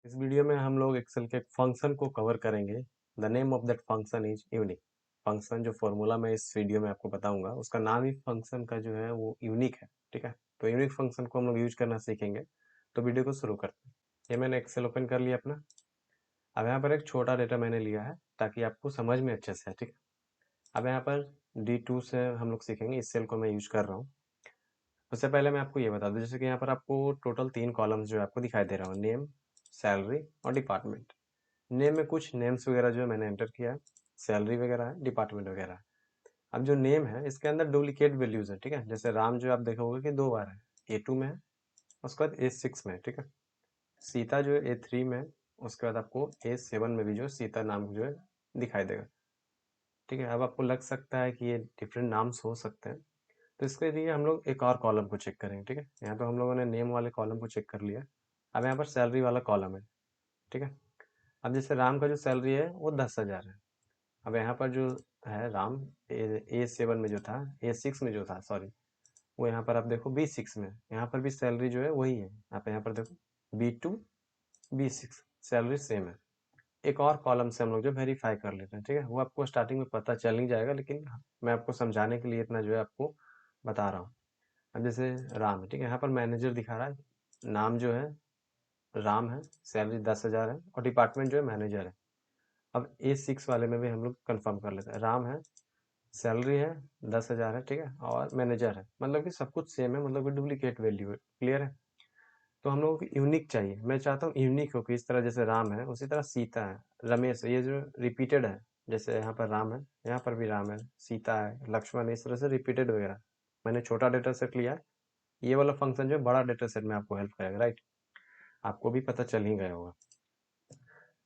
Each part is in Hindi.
इस वीडियो में हम लोग एक्सेल के एक फंक्शन को कवर करेंगे। The name of that function is unique. Function जो फॉर्मूला मैं इस वीडियो में आपको बताऊंगा उसका नाम ही फंक्शन का जो है वो यूनिक है। ठीक है, तो यूनिक फंक्शन को हम लोग यूज करना सीखेंगे। तो वीडियो को शुरू करते हैं। ये मैंने एक्सेल ओपन कर लिया अपना। अब यहाँ पर एक छोटा डेटा मैंने लिया है ताकि आपको समझ में अच्छे से है। ठीक है, अब यहाँ पर D2 से हम लोग सीखेंगे। इस सेल को मैं यूज कर रहा हूँ। उससे पहले मैं आपको ये बता दूं, जैसे कि यहाँ पर आपको टोटल 3 कॉलम्स जो है आपको दिखाई दे रहा हूँ, नेम, सैलरी और डिपार्टमेंट। नेम में कुछ नेम्स वगैरह जो है मैंने एंटर किया है, सैलरी वगैरह है, डिपार्टमेंट वगैरह है। अब जो नेम है इसके अंदर डुप्लीकेट वैल्यूज है। ठीक है, जैसे राम जो आप देखोगे कि 2 बार है, A2 में है, उसके बाद A6 में है। ठीक है, सीता जो है A3 में है, उसके बाद आपको A7 में भी जो है सीता नाम जो है दिखाई देगा। ठीक है, अब आपको लग सकता है कि ये डिफरेंट नाम्स हो सकते हैं, तो इसके लिए हम लोग एक और कॉलम को चेक करेंगे। ठीक है, यहाँ पे हम लोगों ने नेम वाले कॉलम को चेक कर लिया। अब यहाँ पर सैलरी वाला कॉलम है। ठीक है, अब जैसे राम का जो सैलरी है वो 10,000 है। अब यहाँ पर जो है राम A7 में जो था, A6 में जो था सॉरी, वो यहाँ पर आप देखो B6 में, यहाँ पर भी सैलरी जो है वही है। आप यहाँ पर देखो B2 B6 सैलरी सेम है। एक और कॉलम से हम लोग जो वेरीफाई कर लेते हैं। ठीक है, वो आपको स्टार्टिंग में पता चल नहीं जाएगा, लेकिन मैं आपको समझाने के लिए इतना जो है आपको बता रहा हूँ। अब जैसे राम है, ठीक है, यहाँ पर मैनेजर दिखा रहा है, नाम जो है राम है, सैलरी 10,000 है और डिपार्टमेंट जो है मैनेजर है। अब A6 वाले में भी हम लोग कंफर्म कर लेते हैं, राम है, सैलरी है 10,000 है, ठीक है, और मैनेजर है, मतलब कि सब कुछ सेम है, मतलब कि डुप्लीकेट वैल्यू है। क्लियर है? तो हम लोगों को यूनिक चाहिए। मैं चाहता हूँ यूनिक हो, कि इस तरह जैसे राम है उसी तरह सीता है, रमेश है, ये जो रिपीटेड है, जैसे यहाँ पर राम है, यहाँ पर भी राम है, सीता है, लक्ष्मण है, इस तरह से रिपीटेड वगैरह। मैंने छोटा डेटा सेट लिया है, ये वाला फंक्शन जो है बड़ा डेटा सेट में आपको हेल्प करेगा। राइट, आपको भी पता चल ही गया होगा।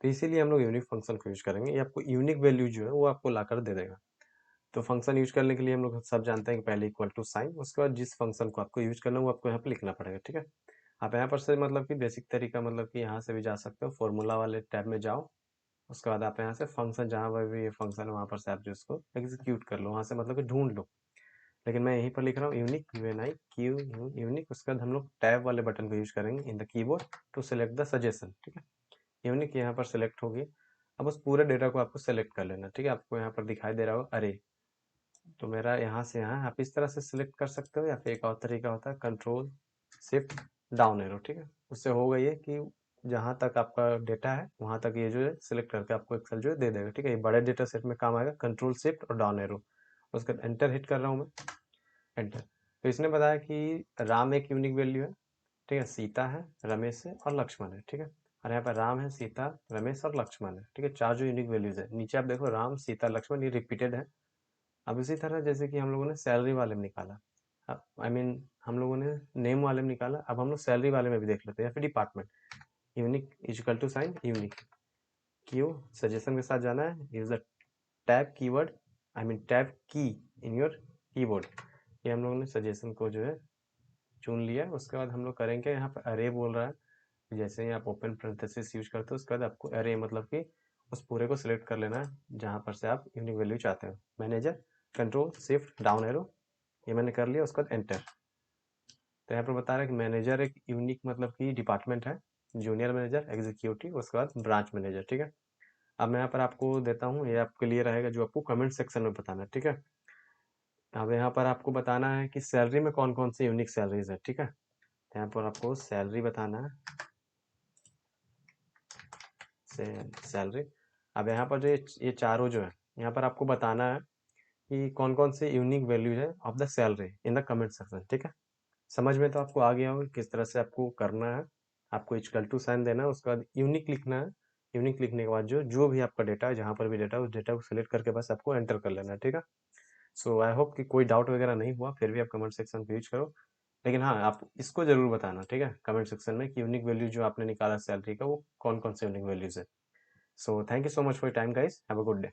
तो इसीलिए हम लोग यूनिक फंक्शन को यूज करेंगे। ये आपको यूनिक वैल्यू जो है वो आपको लाकर दे देगा। तो फंक्शन यूज करने के लिए हम लोग सब जानते हैं कि पहले इक्वल टू साइन, उसके बाद जिस फंक्शन को आपको यूज करना है वो आपको यहाँ पे लिखना पड़ेगा। ठीक है, आप यहाँ पर से मतलब कि बेसिक तरीका, मतलब कि यहाँ से भी जा सकते हो, फॉर्मूला वाले टैब में जाओ, उसके बाद आप यहाँ से फंक्शन, जहाँ पर भी ये फंक्शन है वहाँ पर से आप जो इसको एग्जीक्यूट कर लो, वहाँ से मतलब कि ढूंढ लो। लेकिन मैं यहीं पर लिख रहा हूँ यूनिक, UNIQ यूनिक। उसके बाद हम लोग टैब वाले बटन को यूज करेंगे in the keyboard to select the suggestion. ठीक है, यूनिक यहाँ पर सेलेक्ट होगी। अब उस पूरे डेटा को आपको सेलेक्ट कर लेना। ठीक है, आपको यहाँ पर दिखाई दे रहा होगा अरे, तो मेरा यहाँ से यहाँ आप इस तरह से सिलेक्ट कर सकते हो, या फिर एक और तरीका होता है कंट्रोल शिफ्ट डाउन एरो। ठीक है, उससे होगा ये कि जहाँ तक आपका डेटा है वहां तक ये जो है सिलेक्ट करके आपको एक्सेल जो है दे देगा। ठीक है, ये बड़े डेटा सेट में काम आएगा, कंट्रोल शिफ्ट और डाउन एरो। उसके बाद एंटर हिट कर रहा हूँ मैं, एंटर। तो इसने बताया कि राम एक यूनिक वैल्यू है। ठीक है, सीता है, रमेश है और लक्ष्मण है। ठीक है, और यहाँ पर राम है, सीता, रमेश और लक्ष्मण है। ठीक है, 4 जो यूनिक वैल्यूज है। नीचे आप देखो राम, सीता, लक्ष्मण, ये रिपीटेड है। अब इसी तरह जैसे कि हम लोगों ने सैलरी वाले में निकाला, आई मीन हम लोगों ने नेम वाले में निकाला, अब हम लोग सैलरी वाले में भी देख लेते हैं, या फिर department. Unique equal to sign unique, क्यों सजेशन के साथ जाना है, use the tab keyword, I mean tab key in your keyboard. ये हम लोगों ने सजेशन को जो है चुन लिया। उसके बाद हम लोग करेंगे, यहाँ पर अरे बोल रहा है, जैसे ही आप ओपन पैरेंथेसिस यूज करते हो उसके बाद आपको अरे मतलब कि उस पूरे को सिलेक्ट कर लेना है जहां पर से आप यूनिक वैल्यू चाहते हो। Manager, control shift down arrow, ये मैंने कर लिया। उसके बाद एंटर। तो यहाँ पर बता रहा है कि मैनेजर एक यूनिक मतलब कि डिपार्टमेंट है, जूनियर मैनेजर, एग्जीक्यूटिव, उसके बाद ब्रांच मैनेजर। ठीक है, अब मैं यहाँ पर आपको देता हूँ, ये आपके लिए रहेगा जो आपको कमेंट सेक्शन में बताना है। ठीक है, अब यहाँ पर आपको बताना है कि सैलरी में कौन कौन से यूनिक सैलरीज है। ठीक है, यहाँ पर आपको सैलरी बताना है, सैलरी। अब यहाँ पर जो ये चारों जो है, यहाँ पर आपको बताना है कि कौन कौन से यूनिक वैल्यू है of the salary in the comment section. ठीक है, समझ में तो आपको आ गया होगा किस तरह से आपको करना है। आपको इक्वल टू साइन देना है, उसके बाद यूनिक लिखना है। यूनिक लिखने के बाद जो जो भी आपका डेटा है, जहाँ पर भी डेटा है, उस डेटा को सिलेक्ट करके बस आपको एंटर कर लेना है। ठीक है, सो आई होप कि कोई डाउट वगैरह नहीं हुआ, फिर भी आप कमेंट सेक्शन पे यूज करो। लेकिन हाँ, आप इसको जरूर बताना, ठीक है, कमेंट सेक्शन में कि यूनिक वैल्यू जो आपने निकाला सैलरी का वो कौन कौन से यूनिक वैल्यूज है। So thank you so much for your time guys, have a good day.